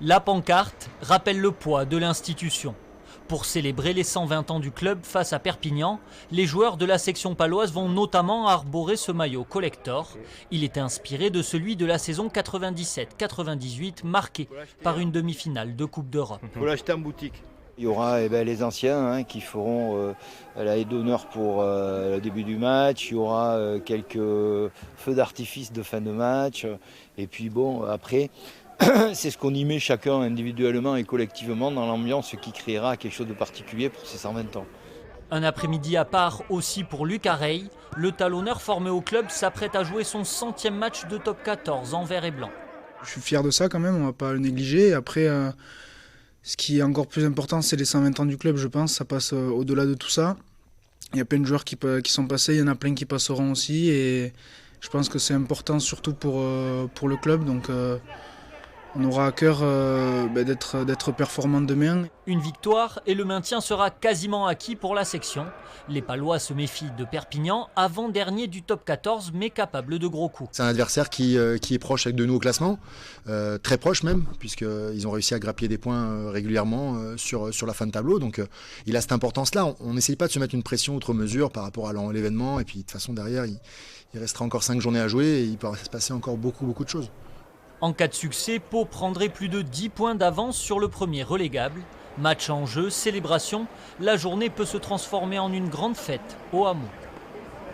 La pancarte rappelle le poids de l'institution. Pour célébrer les 120 ans du club face à Perpignan, les joueurs de la section paloise vont notamment arborer ce maillot collector. Il est inspiré de celui de la saison 97-98, marqué par une demi-finale de Coupe d'Europe. Il faut l'acheter en boutique. Il y aura les anciens qui feront la haie d'honneur pour le début du match. Il y aura quelques feux d'artifice de fin de match. Et puis bon, après, c'est ce qu'on y met chacun individuellement et collectivement dans l'ambiance qui créera quelque chose de particulier pour ces 120 ans. Un après-midi à part aussi pour Luc Areil. Le talonneur formé au club s'apprête à jouer son 100e match de top 14 en vert et blanc. Je suis fier de ça quand même, on ne va pas le négliger. Après, ce qui est encore plus important, c'est les 120 ans du club, je pense. Ça passe au-delà de tout ça. Il y a plein de joueurs qui sont passés, il y en a plein qui passeront aussi. Et je pense que c'est important surtout pour le club. Donc on aura à cœur d'être performant demain. Une victoire et le maintien sera quasiment acquis pour la section. Les Palois se méfient de Perpignan, avant-dernier du top 14, mais capable de gros coups. C'est un adversaire qui est proche de nous au classement, très proche même, puisqu'ils ont réussi à grappiller des points régulièrement sur la fin de tableau. Donc il a cette importance-là. On n'essaye pas de se mettre une pression outre mesure par rapport à l'événement. Et puis de toute façon, derrière, il restera encore 5 journées à jouer et il peut se passer encore beaucoup de choses. En cas de succès, Pau prendrait plus de 10 points d'avance sur le premier relégable. Match en jeu, célébration, la journée peut se transformer en une grande fête au hameau.